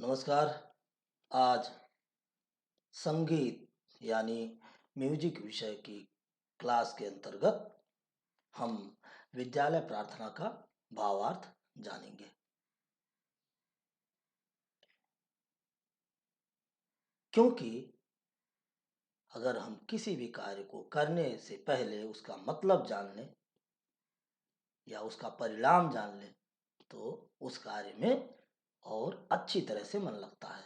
नमस्कार। आज संगीत यानी म्यूजिक विषय की क्लास के अंतर्गत हम विद्यालय प्रार्थना का भावार्थ जानेंगे। क्योंकि अगर हम किसी भी कार्य को करने से पहले उसका मतलब जान लें या उसका परिणाम जान लें तो उस कार्य में और अच्छी तरह से मन लगता है।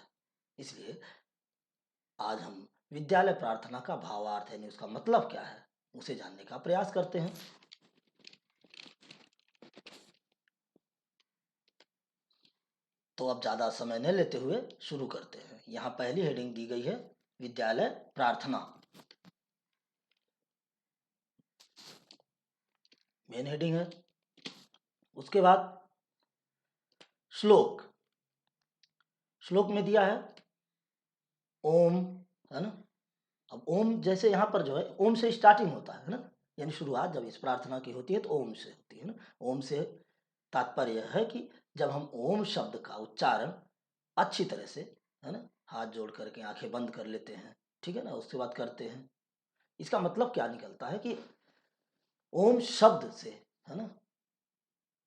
इसलिए आज हम विद्यालय प्रार्थना का भावार्थ यानी उसका मतलब क्या है उसे जानने का प्रयास करते हैं। तो अब ज़्यादा समय न लेते हुए शुरू करते हैं। यहाँ पहली हेडिंग दी गई है विद्यालय प्रार्थना। मेन हेडिंग है। उसके बाद श्लोक। श्लोक में दिया है ओम, है ना। अब ओम जैसे यहाँ पर जो है ओम से स्टार्टिंग होता है ना, यानी शुरुआत जब इस प्रार्थना की होती है तो ओम से होती है ना। ओम से तात्पर्य है कि जब हम ओम शब्द का उच्चारण अच्छी तरह से, है ना, हाथ जोड़ करके आंखें बंद कर लेते हैं, ठीक है ना, उसके बाद करते हैं। इसका मतलब क्या निकलता है कि ओम शब्द से, है ना,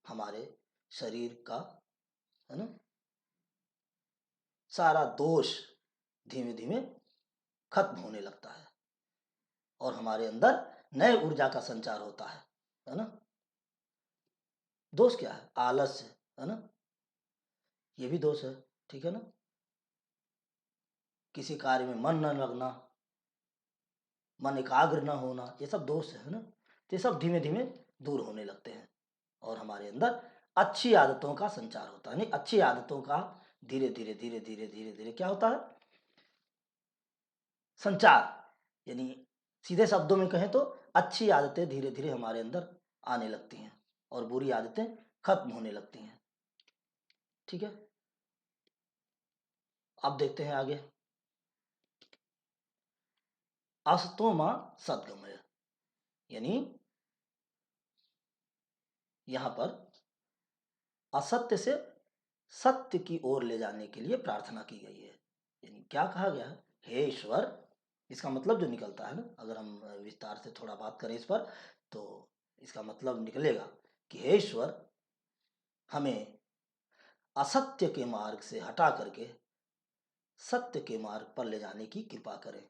हमारे शरीर का, है ना, सारा दोष धीमे धीमे खत्म होने लगता है और हमारे अंदर नए ऊर्जा का संचार होता है ना। दोष क्या है? आलस्य, है ना, ये भी दोष है, ठीक है ना। किसी कार्य में मन न लगना, मन एकाग्र न होना, ये सब दोष है ना। तो ये सब धीमे धीमे दूर होने लगते हैं और हमारे अंदर अच्छी आदतों का संचार होता है। नहीं, अच्छी आदतों का धीरे धीरे धीरे धीरे धीरे धीरे क्या होता है? संचार। यानी सीधे शब्दों में कहें तो अच्छी आदतें धीरे धीरे हमारे अंदर आने लगती हैं और बुरी आदतें खत्म होने लगती हैं, ठीक है। अब देखते हैं आगे। असतो मां सद्गमय, यानी यहां पर असत्य से सत्य की ओर ले जाने के लिए प्रार्थना की गई है। यानी क्या कहा गया है? हे ईश्वर। इसका मतलब जो निकलता है ना, अगर हम विस्तार से थोड़ा बात करें इस पर तो इसका मतलब निकलेगा कि हे ईश्वर, हमें असत्य के मार्ग से हटा करके सत्य के मार्ग पर ले जाने की कृपा करें,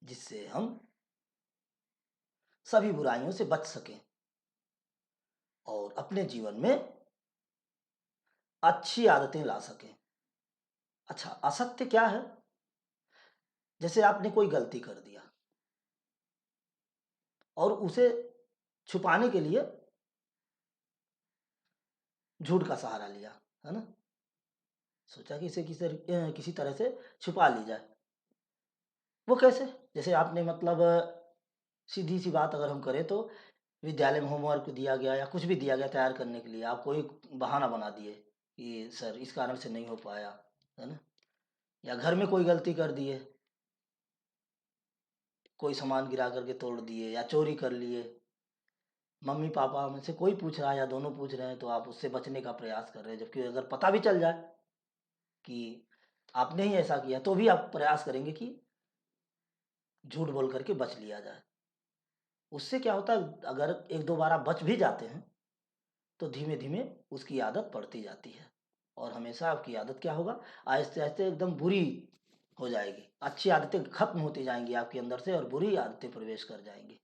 जिससे हम सभी बुराइयों से बच सकें और अपने जीवन में अच्छी आदतें ला सकें। अच्छा, असत्य क्या है? जैसे आपने कोई गलती कर दिया और उसे छुपाने के लिए झूठ का सहारा लिया, है ना। सोचा कि इसे किसी तरह से छुपा ली जाए। वो कैसे? जैसे आपने मतलब सीधी सी बात अगर हम करें तो विद्यालय में होमवर्क दिया गया या कुछ भी दिया गया तैयार करने के लिए, आप कोई बहाना बना दिए कि सर इस कारण से नहीं हो पाया, है ना। या घर में कोई गलती कर दिए, कोई सामान गिरा करके तोड़ दिए या चोरी कर लिए। मम्मी पापा में से कोई पूछ रहा है या दोनों पूछ रहे हैं तो आप उससे बचने का प्रयास कर रहे हैं, जबकि अगर पता भी चल जाए कि आपने ही ऐसा किया तो भी आप प्रयास करेंगे कि झूठ बोल करके बच लिया जाए। उससे क्या होता है, अगर एक दो बार आप बच भी जाते हैं तो धीमे धीमे उसकी आदत पड़ती जाती है और हमेशा आपकी आदत क्या होगा, आहिस्ते आहिस्ते एकदम बुरी हो जाएगी। अच्छी आदतें खत्म होती जाएंगी आपके अंदर से और बुरी आदतें प्रवेश कर जाएंगी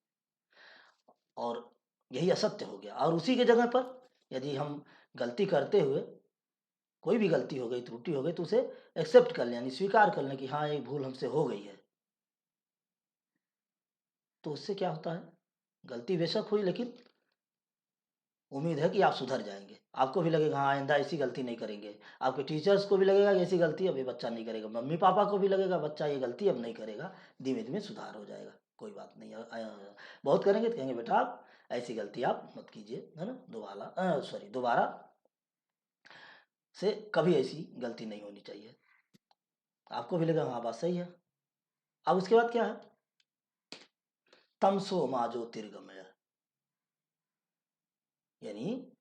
और यही असत्य हो गया। और उसी के जगह पर यदि हम गलती करते हुए कोई भी गलती हो गई, त्रुटि हो गई, तो उसे एक्सेप्ट कर लें, यानी स्वीकार कर लें कि हाँ एक भूल हमसे हो गई है। तो उससे क्या होता है, गलती बेशक हुई लेकिन उम्मीद है कि आप सुधर जाएंगे। आपको भी लगेगा हाँ आइंदा ऐसी गलती नहीं करेंगे। आपके टीचर्स को भी लगेगा कि ऐसी गलती अब ये बच्चा नहीं करेगा। मम्मी पापा को भी लगेगा बच्चा ये गलती अब नहीं करेगा, धीमे धीमे सुधार हो जाएगा। कोई बात नहीं, बहुत करेंगे तो कहेंगे बेटा आप ऐसी गलती आप मत कीजिए, है ना। दोबारा से कभी ऐसी गलती नहीं होनी चाहिए। आपको भी लगेगा हाँ बात सही है। अब उसके बाद क्या है, तमसो मा ज्योतिर्गमय, यानी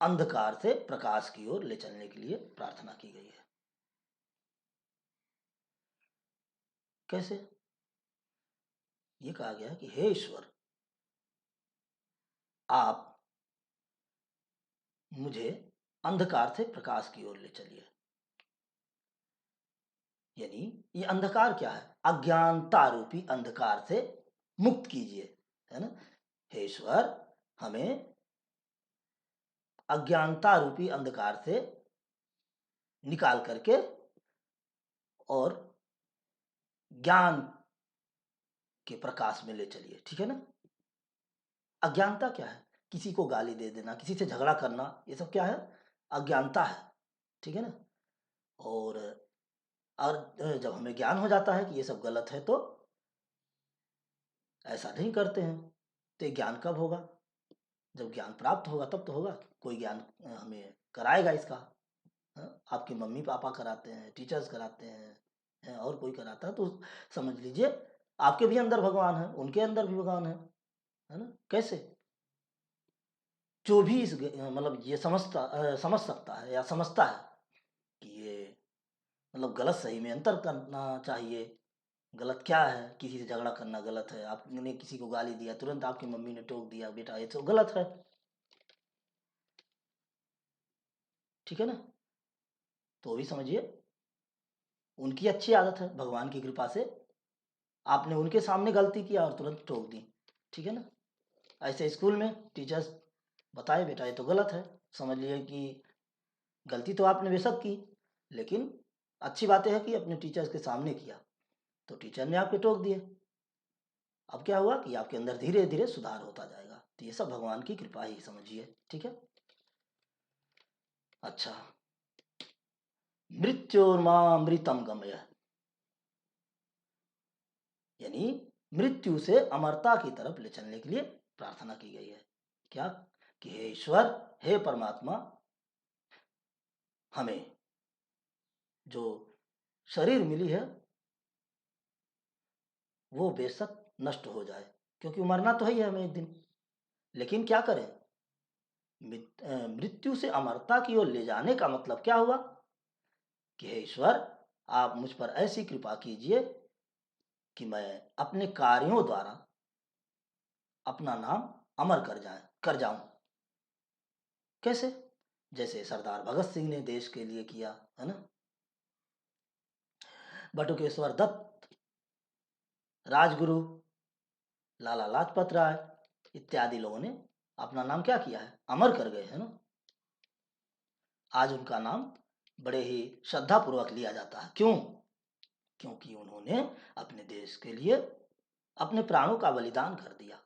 अंधकार से प्रकाश की ओर ले चलने के लिए प्रार्थना की गई है। कैसे? ये कहा गया कि हे ईश्वर, आप मुझे अंधकार से प्रकाश की ओर ले चलिए। यानी ये अंधकार क्या है? अज्ञानता रूपी अंधकार से मुक्त कीजिए, है ना। हे ईश्वर, हमें अज्ञानता रूपी अंधकार से निकाल करके और ज्ञान के प्रकाश में ले चलिए। ठीक है ना। अज्ञानता क्या है? किसी को गाली दे देना, किसी से झगड़ा करना, ये सब क्या है? अज्ञानता है। ठीक है ना। और जब हमें ज्ञान हो जाता है कि ये सब गलत है तो ऐसा नहीं करते हैं। तो ये ज्ञान कब होगा? जब ज्ञान प्राप्त होगा तब तो होगा। कोई ज्ञान हमें कराएगा इसका। आपके मम्मी पापा कराते हैं, टीचर्स कराते हैं, और कोई कराता है तो समझ लीजिए आपके भी अंदर भगवान है, उनके अंदर भी भगवान है ना। कैसे? जो भी मतलब ये समझ सकता है या समझता है कि ये मतलब गलत सही में अंतर करना चाहिए। गलत क्या है? किसी से झगड़ा करना गलत है। आपने किसी को गाली दिया, तुरंत आपकी मम्मी ने टोक दिया, बेटा ये तो गलत है। ठीक है ना। तो भी समझिए उनकी अच्छी आदत है, भगवान की कृपा से आपने उनके सामने गलती किया और तुरंत टोक दी। ठीक है ना। ऐसे स्कूल में टीचर्स बताए बेटा ये तो गलत है, समझ लिए कि गलती तो आपने बेशक की, लेकिन अच्छी बात है कि अपने टीचर्स के सामने किया, तो टीचर ने आपके टोक दिए। अब क्या हुआ कि आपके अंदर धीरे धीरे सुधार होता जाएगा। तो ये सब भगवान की कृपा ही समझिए। ठीक है। अच्छा, मृत्योर्मामृतम गमय, यानी मृत्यु से अमरता की तरफ ले चलने के लिए प्रार्थना की गई है। क्या? कि हे ईश्वर, हे परमात्मा, हमें जो शरीर मिली है वो बेशक नष्ट हो जाए, क्योंकि मरना तो है ही हमें एक दिन। लेकिन क्या करें? मृत्यु से अमरता की ओर ले जाने का मतलब क्या हुआ? कि हे ईश्वर, आप मुझ पर ऐसी कृपा कीजिए कि मैं अपने कार्यों द्वारा अपना नाम अमर कर जाऊं। कैसे? जैसे सरदार भगत सिंह ने देश के लिए किया, है ना। बटुकेश्वर दत्त, राजगुरु, लाला लाजपत राय इत्यादि लोगों ने अपना नाम क्या किया है? अमर कर गए, है ना। आज उनका नाम बड़े ही श्रद्धा पूर्वक लिया जाता है। क्यों? क्योंकि उन्होंने अपने देश के लिए अपने प्राणों का बलिदान कर दिया,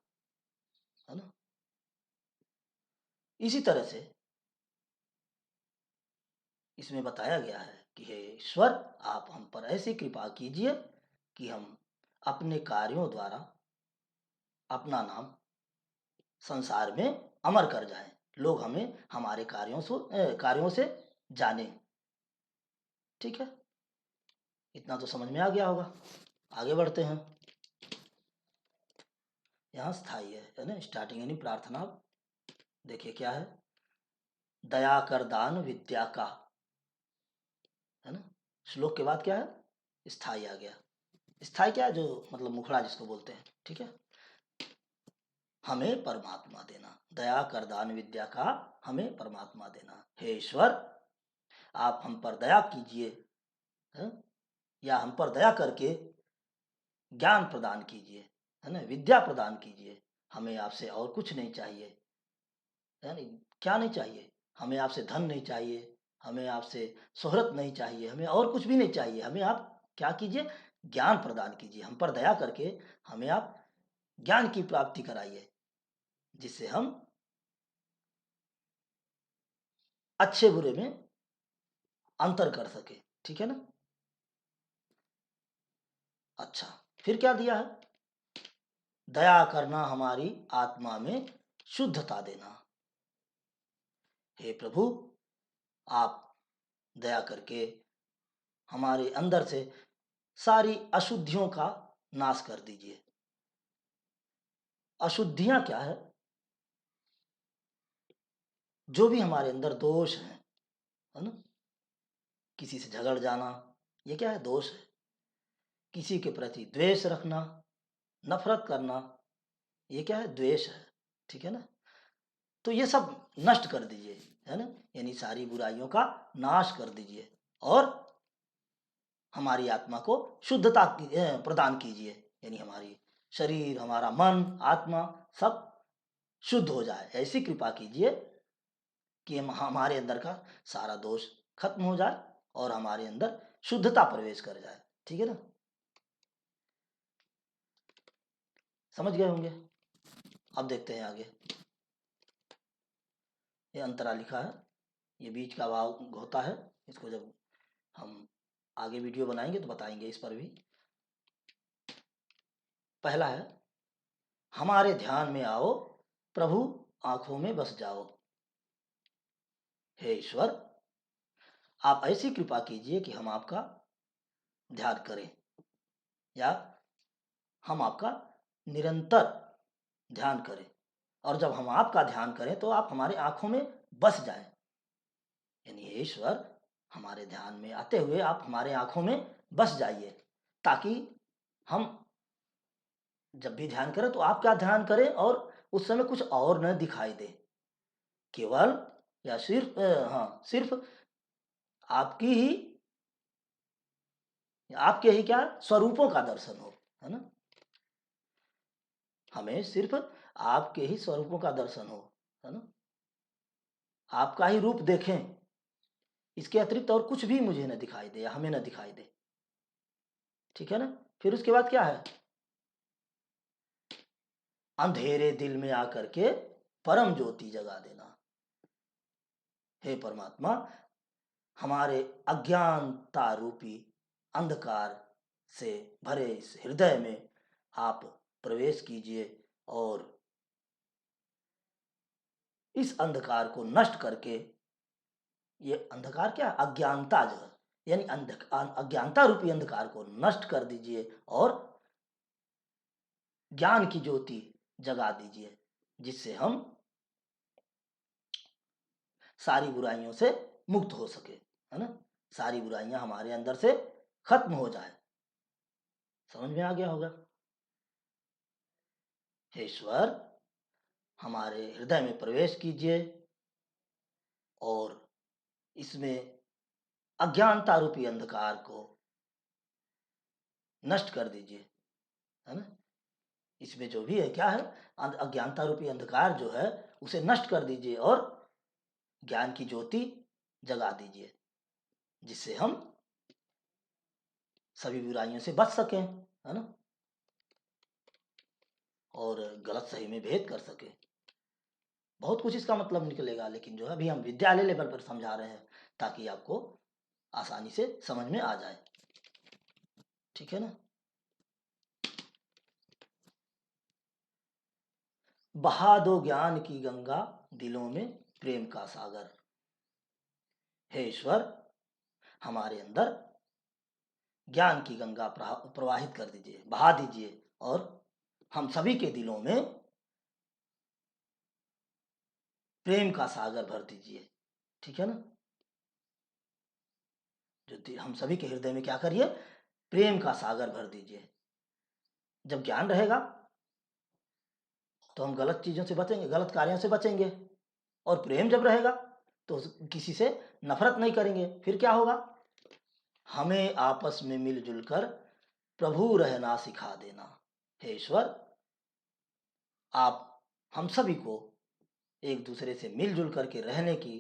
है ना। इसी तरह से इसमें बताया गया है कि हे ईश्वर, आप हम पर ऐसी कृपा कीजिए कि हम अपने कार्यों द्वारा अपना नाम संसार में अमर कर जाएं, लोग हमें हमारे कार्यों से जाने। ठीक है। इतना तो समझ में आ गया होगा। आगे बढ़ते हैं। यहाँ स्थाई है ना, स्टार्टिंग यानी प्रार्थना। देखिए क्या है? दया कर दान विद्या का, है ना। श्लोक के बाद क्या है? स्थाई आ गया। स्थाई क्या है? जो मतलब मुखड़ा जिसको बोलते हैं। ठीक है। हमें परमात्मा देना, दया कर दान विद्या का हमें परमात्मा देना। हे ईश्वर, आप हम पर दया कीजिए, है? या हम पर दया करके ज्ञान प्रदान कीजिए, है ना, विद्या प्रदान कीजिए। हमें आपसे और कुछ नहीं चाहिए, है ना। क्या नहीं चाहिए? हमें आपसे धन नहीं चाहिए, हमें आपसे शोहरत नहीं चाहिए, हमें और कुछ भी नहीं चाहिए। हमें आप क्या कीजिए? ज्ञान प्रदान कीजिए। हम पर दया करके हमें आप ज्ञान की प्राप्ति कराइए, जिससे हम अच्छे बुरे में अंतर कर सके। ठीक है ना। अच्छा, फिर क्या दिया है? दया करना हमारी आत्मा में शुद्धता देना। हे प्रभु, आप दया करके हमारे अंदर से सारी अशुद्धियों का नाश कर दीजिए। अशुद्धियां क्या है? जो भी हमारे अंदर दोष हैं, है ना, किसी से झगड़ जाना, ये क्या है? दोष है। किसी के प्रति द्वेष रखना, नफरत करना, ये क्या है? द्वेष है। ठीक है ना? तो ये सब नष्ट कर दीजिए, है ना, यानी सारी बुराइयों का नाश कर दीजिए और हमारी आत्मा को शुद्धता प्रदान कीजिए, यानी हमारी शरीर, हमारा मन, आत्मा सब शुद्ध हो जाए। ऐसी कृपा कीजिए कि हमारे अंदर का सारा दोष खत्म हो जाए और हमारे अंदर शुद्धता प्रवेश कर जाए। ठीक है ना? समझ गए होंगे। अब देखते हैं आगे। ये अंतरा लिखा है, ये बीच का भाव होता है। इसको जब हम आगे वीडियो बनाएंगे तो बताएंगे इस पर भी। पहला है, हमारे ध्यान में आओ, प्रभु आंखों में बस जाओ। हे ईश्वर, आप ऐसी कृपा कीजिए कि हम आपका ध्यान करें, या हम आपका निरंतर ध्यान करें। और जब हम आपका ध्यान करें तो आप हमारे आंखों में बस जाएं। यानी हे ईश्वर, हमारे ध्यान में आते हुए आप हमारे आंखों में बस जाइए, ताकि हम जब भी ध्यान करें तो आप क्या ध्यान करें और उस समय कुछ और न दिखाई दे, केवल या सिर्फ हाँ, सिर्फ आपकी ही, आपके ही क्या स्वरूपों का दर्शन हो, है ना। हमें सिर्फ आपके ही स्वरूपों का दर्शन हो, है ना, आपका ही रूप देखें। इसके अतिरिक्त और कुछ भी मुझे न दिखाई दे या हमें न दिखाई दे। ठीक है ना? फिर उसके बाद क्या है? अंधेरे दिल में आकर के परम ज्योति जगा देना। हे परमात्मा, हमारे अज्ञानता रूपी अंधकार से भरे इस हृदय में आप प्रवेश कीजिए और इस अंधकार को नष्ट करके, ये अंधकार क्या? अज्ञानता जो है, यानी अज्ञानता रूपी अंधकार को नष्ट कर दीजिए और ज्ञान की ज्योति जगा दीजिए, जिससे हम सारी बुराइयों से मुक्त हो सके, है ना, सारी बुराइयां हमारे अंदर से खत्म हो जाए। समझ में आ गया होगा। हे ईश्वर, हमारे हृदय में प्रवेश कीजिए और इसमें अज्ञानता रूपी अंधकार को नष्ट कर दीजिए, है ना। इसमें जो भी है क्या है, अज्ञानता रूपी अंधकार जो है उसे नष्ट कर दीजिए और ज्ञान की ज्योति जगा दीजिए, जिससे हम सभी बुराइयों से बच सकें, है ना, और गलत सही में भेद कर सकें। बहुत कुछ इसका मतलब निकलेगा, लेकिन जो है अभी हम विद्यालय लेवल पर समझा रहे हैं, ताकि आपको आसानी से समझ में आ जाए। ठीक है ना? बहा दो ज्ञान की गंगा, दिलों में प्रेम का सागर। हे ईश्वर, हमारे अंदर ज्ञान की गंगा प्रवाहित कर दीजिए, बहा दीजिए और हम सभी के दिलों में प्रेम का सागर भर दीजिए। ठीक है ना? जो हम सभी के हृदय में क्या करिए? प्रेम का सागर भर दीजिए। जब ज्ञान रहेगा तो हम गलत चीजों से बचेंगे, गलत कार्यों से बचेंगे, और प्रेम जब रहेगा तो किसी से नफरत नहीं करेंगे। फिर क्या होगा? हमें आपस में मिलजुल कर प्रभु रहना सिखा देना। हे ईश्वर, आप हम सभी को एक दूसरे से मिलजुल करके रहने की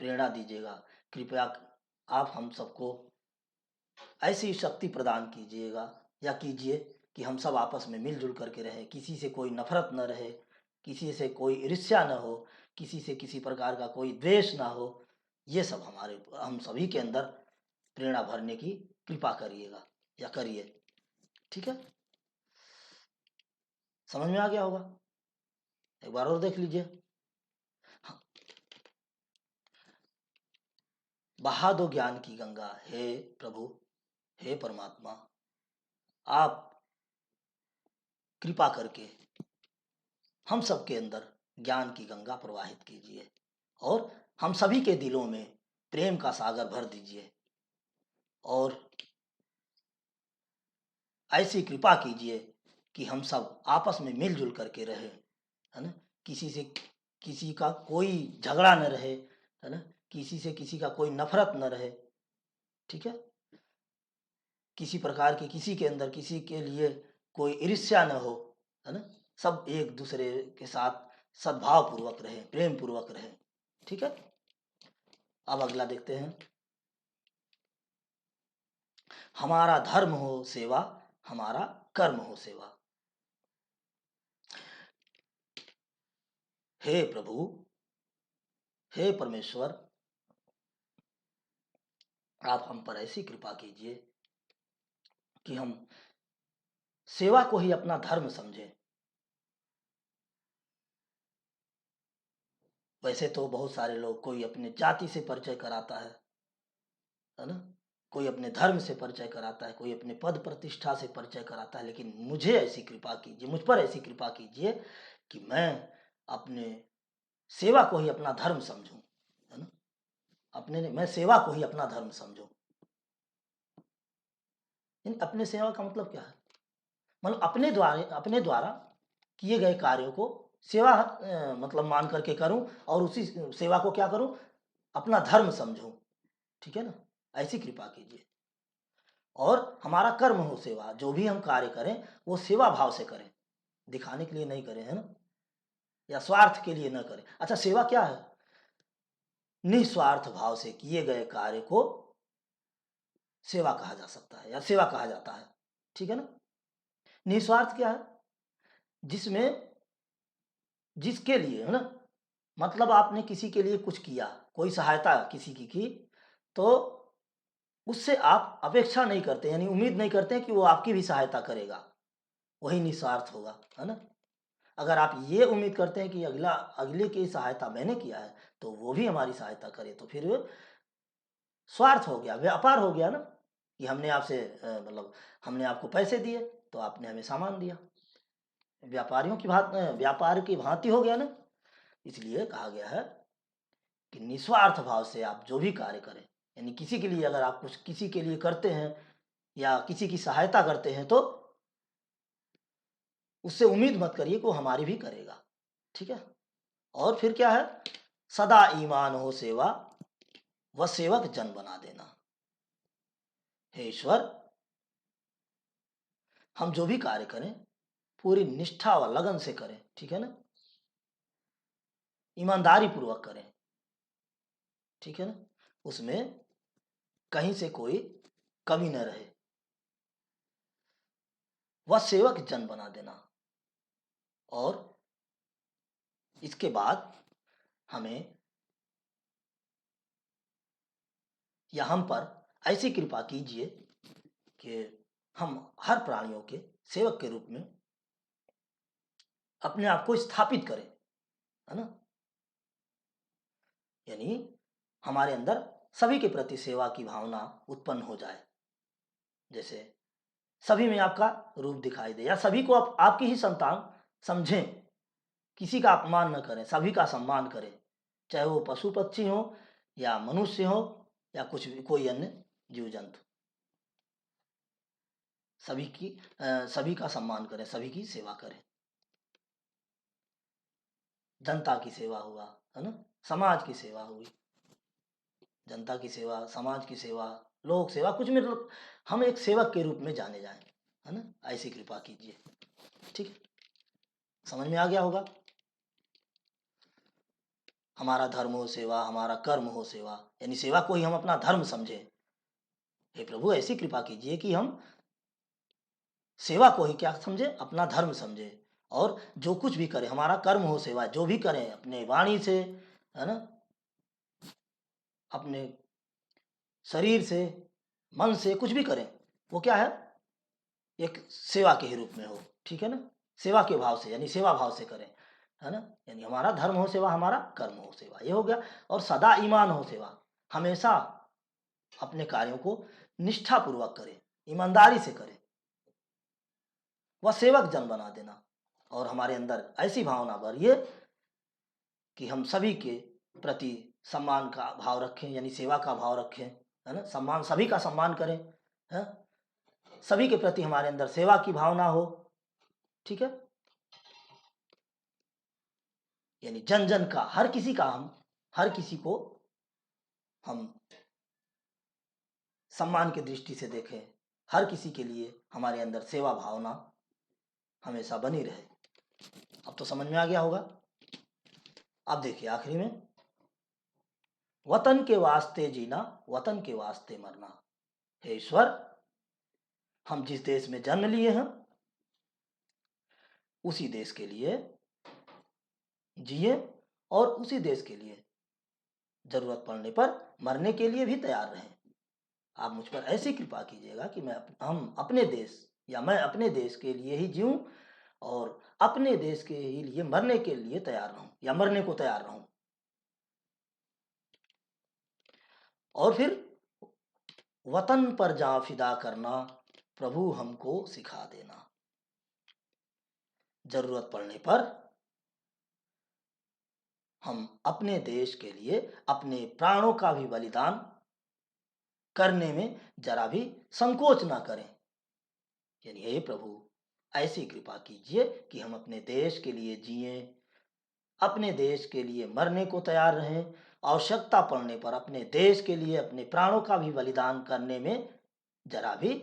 प्रेरणा दीजिएगा। कृपया आप हम सबको ऐसी शक्ति प्रदान कीजिएगा, या कीजिए कि हम सब आपस में मिलजुल करके रहें, किसी से कोई नफरत न रहे, किसी से कोई ईर्ष्या न हो, किसी से किसी प्रकार का कोई द्वेष ना हो। ये सब हम सभी के अंदर प्रेरणा भरने की कृपा करिएगा, या करिए। ठीक है? समझ में आ गया होगा। एक बार और देख लीजिए। हाँ, बहा दो ज्ञान की गंगा, हे प्रभु, हे परमात्मा, आप कृपा करके हम सबके अंदर ज्ञान की गंगा प्रवाहित कीजिए और हम सभी के दिलों में प्रेम का सागर भर दीजिए और ऐसी कृपा कीजिए कि हम सब आपस में मिलजुल करके रहें, है ना? किसी से किसी का कोई झगड़ा न रहे, है ना? किसी से किसी का कोई नफ़रत न रहे, ठीक है? किसी प्रकार की किसी के अंदर किसी के लिए कोई ईर्ष्या न हो, है ना? सब एक-दूसरे के साथ सद्भावपूर्वक रहें, प्रेमपूर्वक रहें, ठीक है? अब अगला देखते हैं। हमारा धर्म हो सेवा, हमारा कर्म हो सेवा। हे प्रभु, हे परमेश्वर, आप हम पर ऐसी कृपा कीजिए कि हम सेवा को ही अपना धर्म समझें। वैसे तो बहुत सारे लोग कोई अपने जाति से परिचय कराता है ना? कोई अपने धर्म से परिचय कराता है, कोई अपने पद प्रतिष्ठा से परिचय कराता है, लेकिन मुझे ऐसी कृपा कीजिए, मुझ पर ऐसी कृपा कीजिए कि मैं अपने सेवा को ही अपना धर्म समझूं, है ना? मैं सेवा को ही अपना धर्म समझूं। अपने सेवा का मतलब क्या है? मतलब अपने द्वारा किए गए कार्यों को सेवा मतलब मान करके करूं और उसी सेवा को क्या करूं? अपना धर्म समझूं, ठीक है ना? ऐसी कृपा कीजिए। और हमारा कर्म हो सेवा, जो भी हम कार्य करें वो सेवा भाव से करें, दिखाने के लिए नहीं करें, है ना? या स्वार्थ के लिए न करें। अच्छा, सेवा क्या है? निस्वार्थ भाव से किए गए कार्य को सेवा कहा जा सकता है या सेवा कहा जाता है, ठीक है ना? निस्वार्थ क्या है? जिसमें जिसके लिए, है ना? मतलब आपने किसी के लिए कुछ किया, कोई सहायता किसी की, तो उससे आप अपेक्षा नहीं करते, यानी उम्मीद नहीं करते हैं कि वो आपकी भी सहायता करेगा, वही निस्वार्थ होगा, है ना? अगर आप ये उम्मीद करते हैं कि अगले की सहायता मैंने किया है, तो वो भी हमारी सहायता करे, तो फिर स्वार्थ हो गया, व्यापार हो गया ना, कि हमने आपसे मतलब हमने आपको पैसे दिए, तो आपने हमें सामान दिया। व्यापार की भांति हो गया ना? इसलिए कहा गया है कि निस्वार्थ भाव से आप जो भी कार्य करें, यानी किसी के लिए अगर आप कुछ किसी के लिए करते हैं या किसी की सहायता करते हैं, तो उससे उम्मीद मत करिए कि वो हमारी भी करेगा, ठीक है? और फिर क्या है? सदा ईमान हो सेवा, व सेवक जन बना देना। हे ईश्वर, हम जो भी कार्य करें पूरी निष्ठा व लगन से करें, ठीक है ना? ईमानदारी पूर्वक करें, ठीक है ना? उसमें कहीं से कोई कमी न रहे। वह सेवक जन बना देना। और इसके बाद हमें या हम पर ऐसी कृपा कीजिए कि हम हर प्राणियों के सेवक के रूप में अपने आप को स्थापित करें, है ना? यानी हमारे अंदर सभी के प्रति सेवा की भावना उत्पन्न हो जाए। जैसे सभी में आपका रूप दिखाई दे, या सभी को आप आपकी ही संतान समझें, किसी का अपमान न करें, सभी का सम्मान करें, चाहे वो पशु पक्षी हो या मनुष्य हो या कुछ भी कोई अन्य जीव जंतु, सभी का सम्मान करें, सभी की सेवा करें। जनता की सेवा हुआ, है ना? समाज की सेवा हुई, जनता की सेवा, समाज की सेवा, लोक सेवा, कुछ मतलब हम एक सेवक के रूप में जाने जाएं, है ना? ऐसी कृपा कीजिए, ठीक है? समझ में आ गया होगा। हमारा धर्म हो सेवा, हमारा कर्म हो सेवा, यानी सेवा को ही हम अपना धर्म समझें। हे प्रभु, ऐसी कृपा कीजिए कि हम सेवा को ही क्या समझे? अपना धर्म समझे। और जो कुछ भी करें, हमारा कर्म हो सेवा, जो भी करें अपने वाणी से, है ना? अपने शरीर से, मन से, कुछ भी करें, वो क्या है? एक सेवा के ही रूप में हो, ठीक है ना? सेवा के भाव से, यानी सेवा भाव से करें, है ना? यानी हमारा धर्म हो सेवा, हमारा कर्म हो सेवा, ये हो गया। और सदा ईमान हो सेवा, हमेशा अपने कार्यों को निष्ठापूर्वक करें, ईमानदारी से करें। वह सेवक जन बना देना, और हमारे अंदर ऐसी भावना भरिए कि हम सभी के प्रति सम्मान का भाव रखें, यानी सेवा का भाव रखें, है ना, सम्मान, सभी का सम्मान करें, है, सभी के प्रति हमारे अंदर सेवा की भावना हो, ठीक है, यानी जन जन का, हर किसी का, हम हर किसी को हम सम्मान की दृष्टि से देखें, हर किसी के लिए हमारे अंदर सेवा भावना हमेशा बनी रहे। अब तो समझ में आ गया होगा। अब देखिए आखिरी में, वतन के वास्ते जीना, वतन के वास्ते मरना। हे ईश्वर, हम जिस देश में जन्म लिए हैं उसी देश के लिए जिए और उसी देश के लिए जरूरत पड़ने पर मरने के लिए भी तैयार रहें। आप मुझ पर ऐसी कृपा कीजिएगा कि हम अपने देश, या मैं अपने देश के लिए ही जीऊं और अपने देश के ही लिए मरने के लिए तैयार रहूं, या मरने को तैयार रहूं। और फिर वतन पर जान फिदा करना प्रभु हमको सिखा देना। जरूरत पड़ने पर हम अपने देश के लिए अपने प्राणों का भी बलिदान करने में जरा भी संकोच ना करें। यानी हे प्रभु, ऐसी कृपा कीजिए कि हम अपने देश के लिए जिएं, अपने देश के लिए मरने को तैयार रहें, आवश्यकता पड़ने पर अपने देश के लिए अपने प्राणों का भी बलिदान करने में जरा भी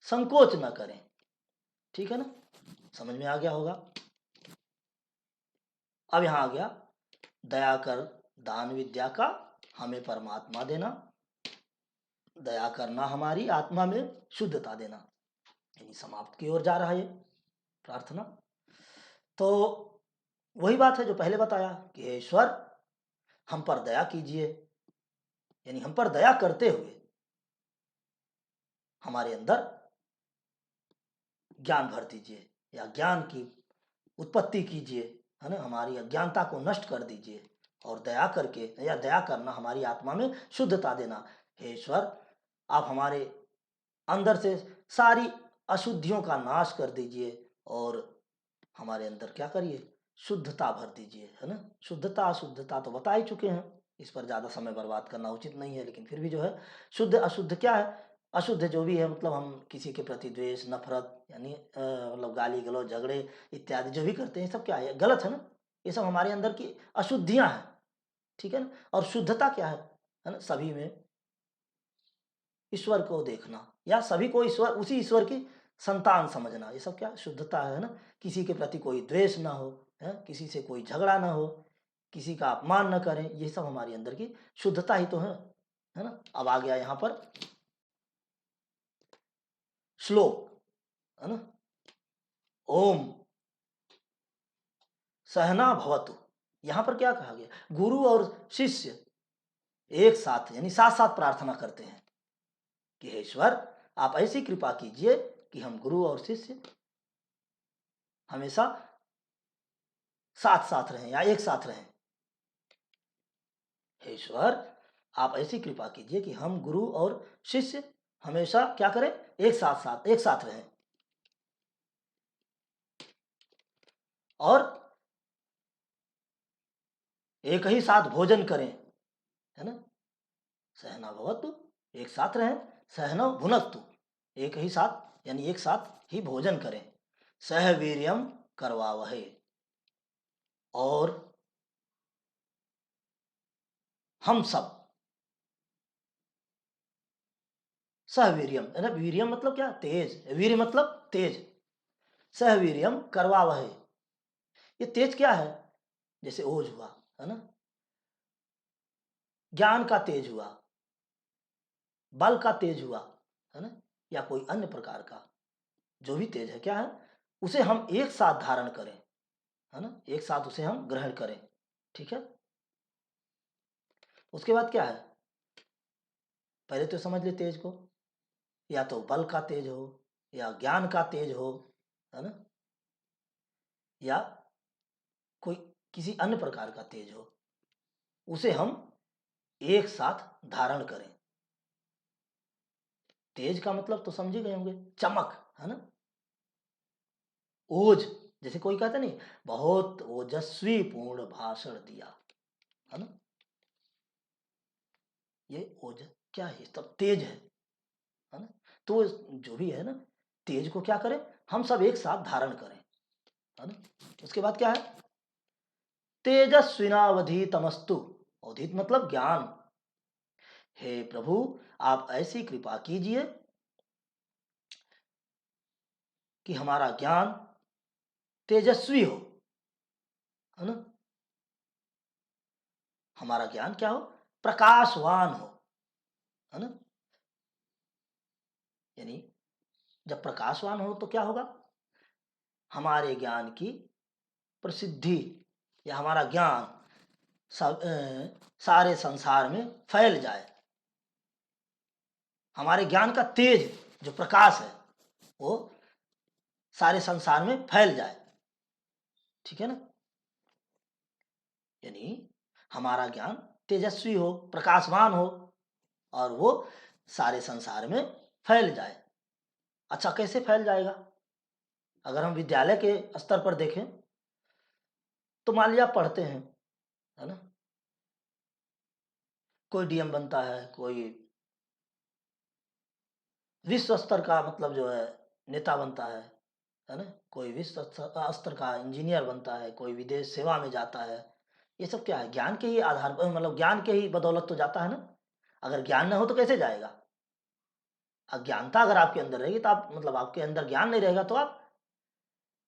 संकोच न करें। ठीक है ना, समझ में आ गया होगा। अब यहां आ गया, दया कर दान विद्या का हमें परमात्मा देना, दया करना हमारी आत्मा में शुद्धता देना, यानी समाप्त की ओर जा रहा है ये प्रार्थना। तो वही बात है जो पहले बताया कि हे ईश्वर, हम पर दया कीजिए, यानी हम पर दया करते हुए हमारे अंदर ज्ञान भर दीजिए, या ज्ञान की उत्पत्ति कीजिए, है ना, हमारी अज्ञानता को नष्ट कर दीजिए, और दया करके, या दया करना हमारी आत्मा में शुद्धता देना। हे ईश्वर, आप हमारे अंदर से सारी अशुद्धियों का नाश कर दीजिए और हमारे अंदर क्या करिए, शुद्धता भर दीजिए, है ना। शुद्धता अशुद्धता तो बता ही चुके हैं, इस पर ज़्यादा समय बर्बाद करना उचित नहीं है, लेकिन फिर भी जो है, शुद्ध अशुद्ध क्या है, अशुद्ध जो भी है मतलब हम किसी के प्रति द्वेष, नफरत, यानी मतलब गाली गलौज, झगड़े इत्यादि जो भी करते हैं, सब क्या है, गलत है ना, ये सब हमारे अंदर की अशुद्धियां हैं, ठीक है ना। और शुद्धता क्या है ना, सभी में ईश्वर को देखना, या सभी को ईश्वर, उसी ईश्वर की संतान समझना, ये सब क्या शुद्धता है ना। किसी के प्रति कोई द्वेष ना हो, है, किसी से कोई झगड़ा ना हो, किसी का अपमान न करें, ये सब हमारे अंदर की शुद्धता ही तो है ना। अब आ गया यहां पर श्लोक, है ना, ओम सहना भवतु। यहां पर क्या कहा गया, गुरु और शिष्य एक साथ, यानी साथ साथ प्रार्थना करते हैं कि हे ईश्वर, आप ऐसी कृपा कीजिए कि हम गुरु और शिष्य हमेशा साथ साथ रहें, या एक साथ रहें। हे ईश्वर, आप ऐसी कृपा कीजिए कि हम गुरु और शिष्य हमेशा क्या करें, एक साथ रहें, और एक ही साथ भोजन करें, है ना। सहना भवतु, एक साथ रहें, सहना भुनक्तु, एक ही साथ, यानी एक साथ ही भोजन करें, सह वीर्यम करवावहे, और हम सब सहवीर्यम, है ना, वीर्यम मतलब क्या, तेज, वीर मतलब तेज, सहवीर्यम करवावहे, ये तेज क्या है, जैसे ओज हुआ, है ना, ज्ञान का तेज हुआ, बल का तेज हुआ, है ना, या कोई अन्य प्रकार का जो भी तेज है, क्या है, उसे हम एक साथ धारण करें, है ना, एक साथ उसे हम ग्रहण करें, ठीक है। उसके बाद क्या है, पहले तो समझ ले तेज को, या तो बल का तेज हो, या ज्ञान का तेज हो, है ना, या कोई किसी अन्य प्रकार का तेज हो, उसे हम एक साथ धारण करें। तेज का मतलब तो समझ ही गए होंगे, चमक, है ना, ओज, जैसे कोई कहता नहीं, बहुत ओजस्वी पूर्ण भाषण दिया, है ना, ये ओज क्या है, तब तेज है ना। तो जो भी है ना, तेज को क्या करें, हम सब एक साथ धारण करें, है ना। उसके बाद क्या है, तेजस्विनावधि तमस्तु, अवधित मतलब ज्ञान। हे प्रभु, आप ऐसी कृपा कीजिए कि हमारा ज्ञान तेजस्वी हो, है ना। हमारा ज्ञान क्या हो, प्रकाशवान हो, है ना। यानी जब प्रकाशवान हो तो क्या होगा, हमारे ज्ञान की प्रसिद्धि या हमारा ज्ञान सारे संसार में फैल जाए। हमारे ज्ञान का तेज जो प्रकाश है वो सारे संसार में फैल जाए, ठीक है ना। यानी हमारा ज्ञान तेजस्वी हो, प्रकाशवान हो, और वो सारे संसार में फैल जाए। अच्छा, कैसे फैल जाएगा, अगर हम विद्यालय के स्तर पर देखें तो मान लिया पढ़ते हैं, है ना, कोई डीएम बनता है, कोई विश्व स्तर का मतलब जो है नेता बनता है ना, कोई विश्व स्तर का इंजीनियर बनता है, कोई विदेश सेवा में जाता है। ये सब क्या है, ज्ञान के ही आधार पर, मतलब ज्ञान के ही बदौलत तो जाता है ना। अगर ज्ञान न हो तो कैसे जाएगा। अज्ञानता अगर आपके अंदर रहेगी तो आप, मतलब आपके अंदर ज्ञान नहीं रहेगा तो आप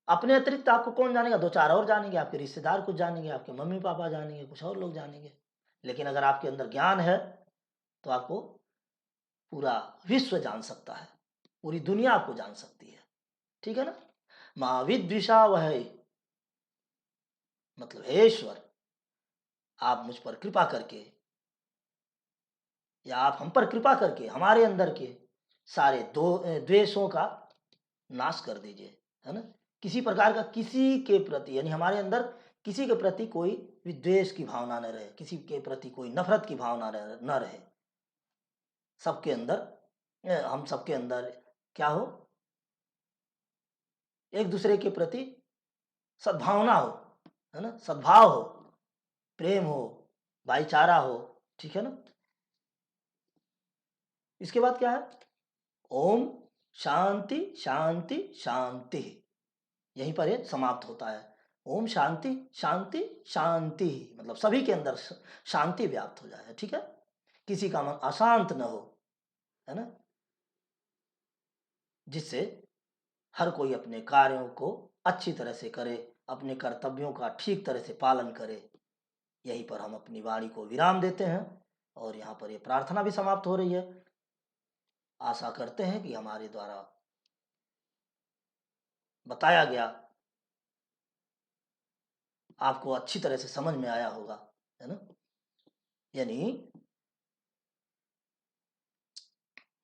अपने अतिरिक्त आपको कौन जानेगा, दो चार और जानेंगे, आपके रिश्तेदार कुछ जानेंगे, आपके मम्मी पापा जानेंगे, कुछ और लोग जानेंगे। लेकिन अगर आपके अंदर ज्ञान है तो आपको पूरा विश्व जान सकता है, पूरी दुनिया आपको जान सकती है, ठीक है ना। महाविद्विषा वह, मतलब हे ईश्वर, आप मुझ पर कृपा करके, या आप हम पर कृपा करके हमारे अंदर के सारे द्वेषों का नाश कर दीजिए, है ना। किसी प्रकार का किसी के प्रति, यानी हमारे अंदर किसी के प्रति कोई विद्वेष की भावना न रहे, किसी के प्रति कोई नफरत की भावना न रहे। सबके अंदर हम सबके अंदर क्या हो, एक दूसरे के प्रति सद्भावना हो, है ना, सद्भाव हो, प्रेम हो, भाईचारा हो, ठीक है ना। इसके बाद क्या है, ओम शांति शांति शांति, यहीं पर ये समाप्त होता है। ओम शांति शांति शांति, मतलब सभी के अंदर शांति व्याप्त हो जाए, ठीक है, किसी का मन अशांत न हो, है ना, जिससे हर कोई अपने कार्यों को अच्छी तरह से करे, अपने कर्तव्यों का ठीक तरह से पालन करे। यहीं पर हम अपनी वाणी को विराम देते हैं और यहाँ पर ये प्रार्थना भी समाप्त हो रही है। आशा करते हैं कि हमारे द्वारा बताया गया आपको अच्छी तरह से समझ में आया होगा, है ना। यानी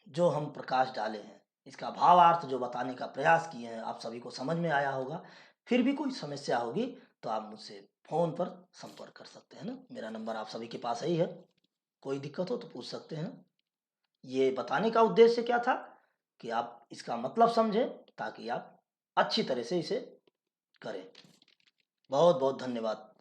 जो हम प्रकाश डाले हैं, इसका भावार्थ जो बताने का प्रयास किए हैं, आप सभी को समझ में आया होगा। फिर भी कोई समस्या होगी तो आप मुझसे फ़ोन पर संपर्क कर सकते हैं ना, मेरा नंबर आप सभी के पास ही है, कोई दिक्कत हो तो पूछ सकते हैं। ये बताने का उद्देश्य क्या था कि आप इसका मतलब समझें, ताकि आप अच्छी तरह से इसे करें। बहुत बहुत धन्यवाद।